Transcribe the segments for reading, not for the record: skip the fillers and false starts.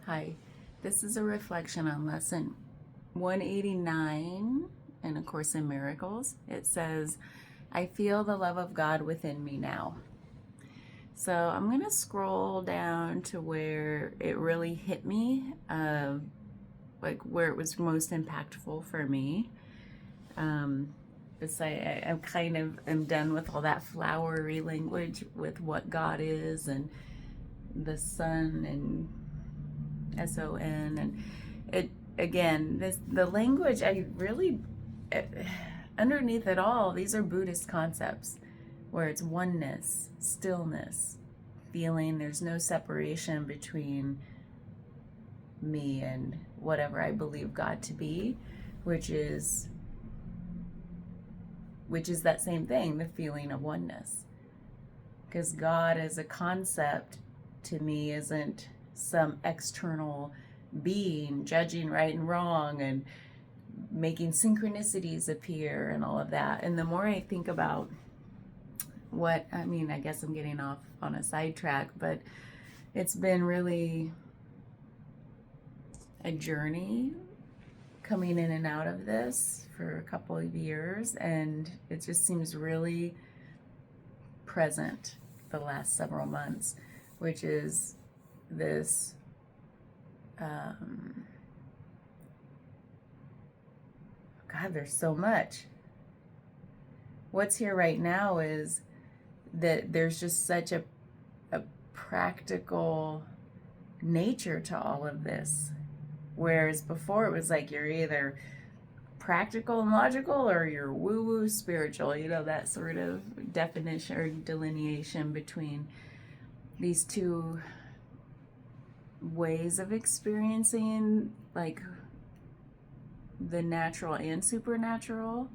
Hi, this is a reflection on lesson 189 in A Course in Miracles. It says, I feel the love of God within me now. So I'm going to scroll down to where it really hit me, like where it was most impactful for me. I'm kind of am done with all that flowery language with what God is and the sun and SON, and it again, the language, I really, underneath it all, these are Buddhist concepts where it's oneness, stillness, feeling there's no separation between me and whatever I believe God to be, which is that same thing, the feeling of oneness. Because God as a concept to me isn't some external being judging right and wrong and making synchronicities appear and all of that. And the more I think about I guess I'm getting off on a sidetrack, but it's been really a journey coming in and out of this for a couple of years, and it just seems really present the last several months, which is this God, there's so much. What's here right now is that there's just such a practical nature to all of this. Whereas before it was like you're either practical and logical or you're woo-woo spiritual, that sort of definition or delineation between these two ways of experiencing like the natural and supernatural,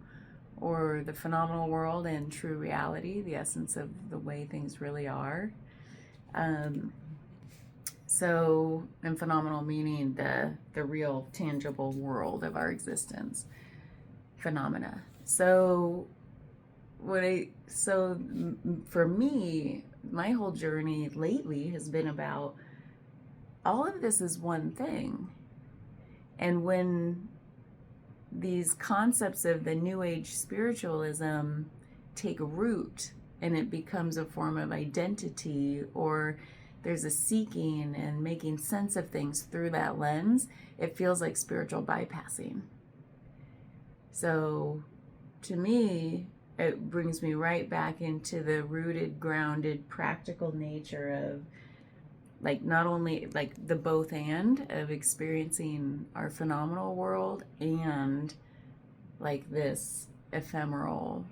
or the phenomenal world and true reality, the essence of the way things really are. And phenomenal meaning the real tangible world of our existence, phenomena. So for me, my whole journey lately has been about all of this is one thing. And when these concepts of the New Age spiritualism take root and it becomes a form of identity, or there's a seeking and making sense of things through that lens, it feels like spiritual bypassing. So to me, it brings me right back into the rooted, grounded, practical nature of like not only like the both and of experiencing our phenomenal world and like this ephemeral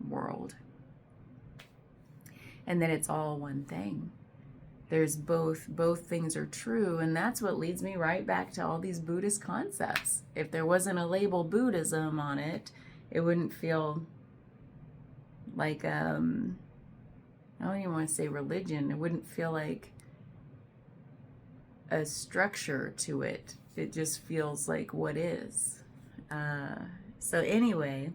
world, and that it's all one thing. There's both things are true, and that's what leads me right back to all these Buddhist concepts. If there wasn't a label Buddhism on it, it wouldn't feel like I don't even want to say religion. It wouldn't feel like a structure to it. It just feels like what is. So anyway,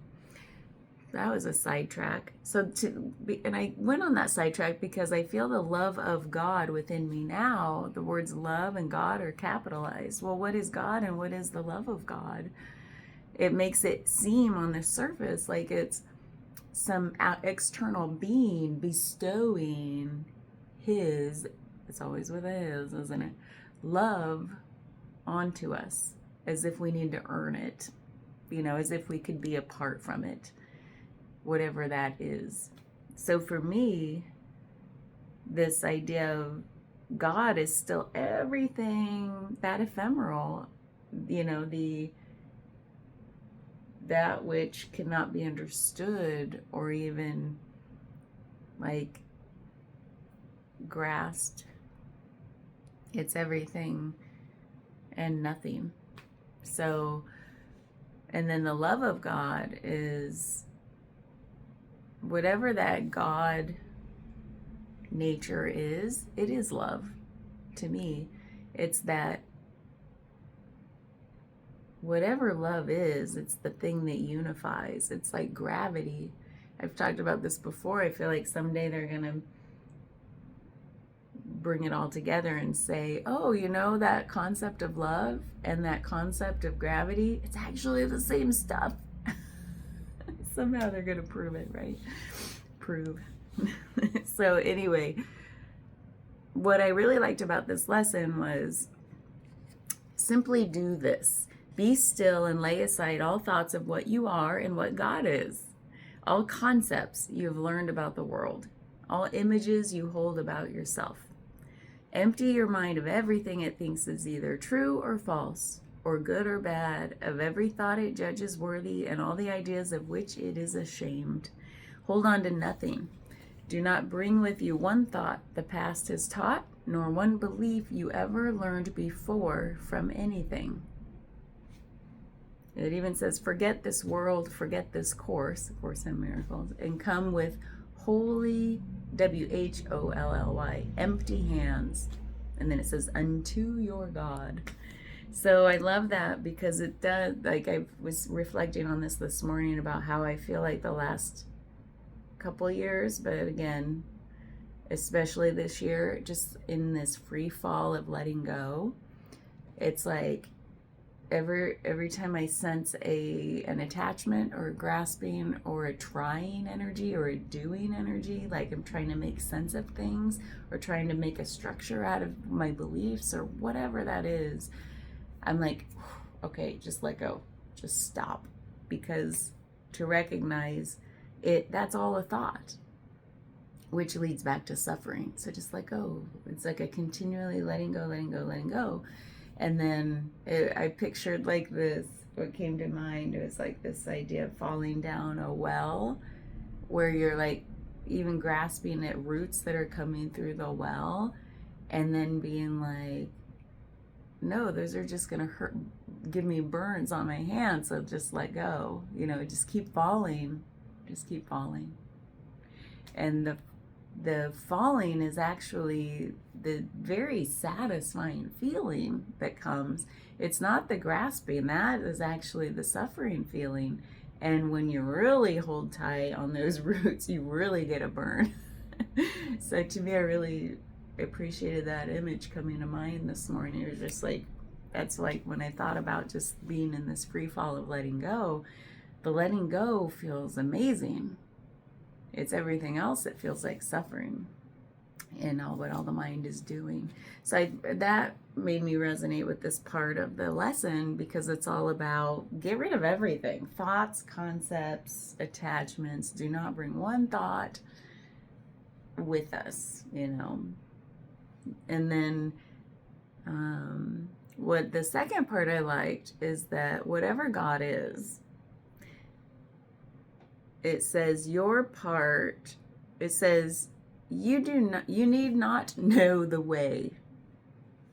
that was a sidetrack. And I went on that sidetrack because I feel the love of God within me now. The words love and God are capitalized. Well, what is God and what is the love of God? It makes it seem on the surface like it's some external being bestowing his, it's always with a his, isn't it, love onto us, as if we need to earn it, as if we could be apart from it, whatever that is. So for me, this idea of God is still everything that ephemeral, that which cannot be understood or even like grasped. It's everything and nothing. So, and then the love of God is whatever that God nature is, it is love to me. It's that whatever love is, it's the thing that unifies. It's like gravity. I've talked about this before. I feel like someday they're going to bring it all together and say, oh, you know, that concept of love and that concept of gravity, it's actually the same stuff. Somehow they're going to prove it, right? Prove. So anyway, what I really liked about this lesson was simply do this. Be still and lay aside all thoughts of what you are and what God is. All concepts you have learned about the world. All images you hold about yourself. Empty your mind of everything it thinks is either true or false, or good or bad, of every thought it judges worthy, and all the ideas of which it is ashamed. Hold on to nothing. Do not bring with you one thought the past has taught, nor one belief you ever learned before from anything. It even says, forget this world, forget this Course in Miracles, and come with holy, WHOLLY, empty hands. And then it says, unto your God. So I love that because it does, like I was reflecting on this morning about how I feel like the last couple years, but again, especially this year, just in this free fall of letting go, it's like every time I sense an attachment or a grasping or a trying energy or a doing energy, like I'm trying to make sense of things or trying to make a structure out of my beliefs or whatever that is, I'm like, okay, just let go, just stop, because to recognize it, that's all a thought, which leads back to suffering. So just let go. It's like a continually letting go, letting go, letting go. And then I pictured like this, what came to mind was like this idea of falling down a well where you're like even grasping at roots that are coming through the well and then being like, no, those are just going to hurt, give me burns on my hands. So just let go, you know, just keep falling, just keep falling. And the falling is actually the very satisfying feeling that comes. It's not the grasping, that is actually the suffering feeling. And when you really hold tight on those roots, you really get a burn. So to me, I really appreciated that image coming to mind this morning. It was just like, that's like when I thought about just being in this free fall of letting go, the letting go feels amazing. It's everything else that feels like suffering and what all the mind is doing. So that made me resonate with this part of the lesson because it's all about get rid of everything. Thoughts, concepts, attachments. Do not bring one thought with us, you know. And then what the second part I liked is that whatever God is, it says your part, it says you need not know the way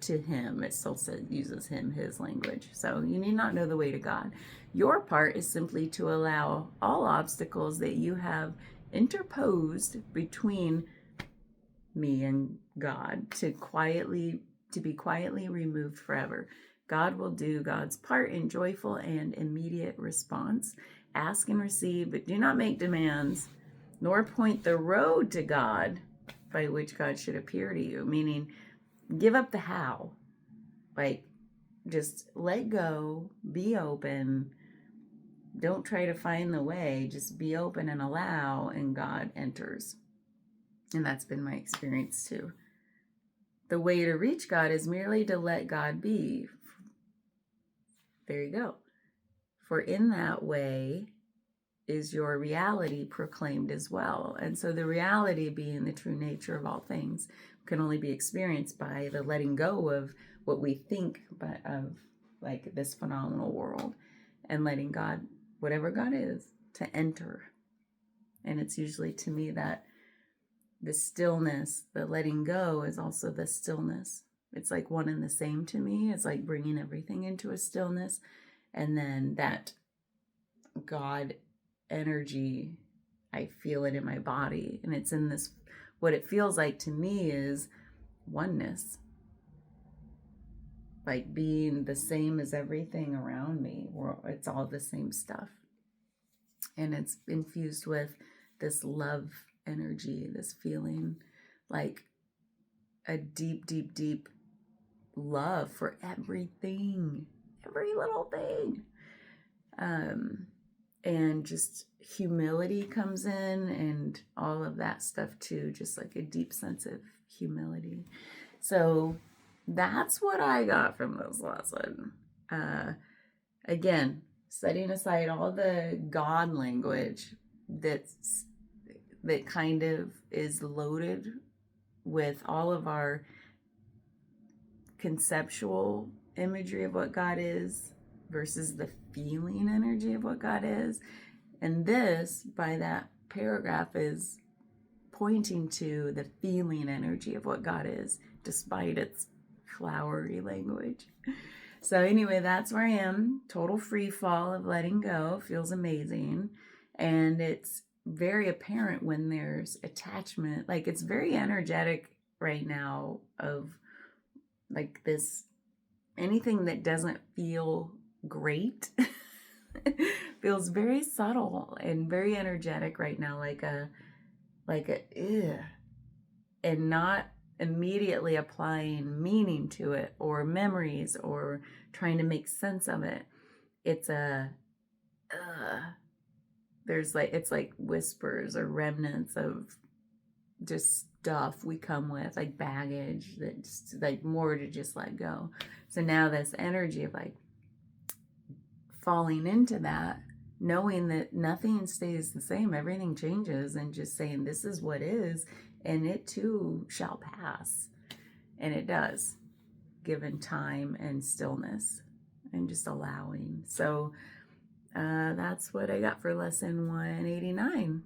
to him. It still says, uses him, his language. So you need not know the way to God. Your part is simply to allow all obstacles that you have interposed between me and God to be quietly removed forever. God will do God's part in joyful and immediate response. Ask and receive, but do not make demands, nor point the road to God by which God should appear to you. Meaning, give up the how. Like, just let go, be open. Don't try to find the way. Just be open and allow, and God enters. And that's been my experience too. The way to reach God is merely to let God be. There you go. For in that way is your reality proclaimed as well. And so the reality being the true nature of all things can only be experienced by the letting go of what we think of like this phenomenal world and letting God, whatever God is, to enter. And it's usually to me that the stillness, the letting go is also the stillness. It's like one and the same to me. It's like bringing everything into a stillness. And then that God energy, I feel it in my body. And it's in this, what it feels like to me is oneness. Like being the same as everything around me. It's all the same stuff. And it's infused with this love energy, this feeling like a deep, deep, deep love for everything, every little thing. And just humility comes in and all of that stuff too, just like a deep sense of humility. So that's what I got from this lesson. Again, setting aside all the God language that kind of is loaded with all of our conceptual imagery of what God is versus the feeling energy of what God is. And this, by that paragraph, is pointing to the feeling energy of what God is, despite its flowery language. So anyway, that's where I am. Total free fall of letting go. Feels amazing. And it's very apparent when there's attachment. Like, it's very energetic right now of like this, anything that doesn't feel great feels very subtle and very energetic right now, like a ew, and not immediately applying meaning to it or memories or trying to make sense of it. It's there's like, it's like whispers or remnants of just stuff we come with, like baggage that's like more to just let go. So now this energy of like falling into that, knowing that nothing stays the same, everything changes, and just saying this is what is, and it too shall pass. And it does, given time and stillness and just allowing. So that's what I got for lesson 189.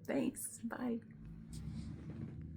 Thanks. Bye.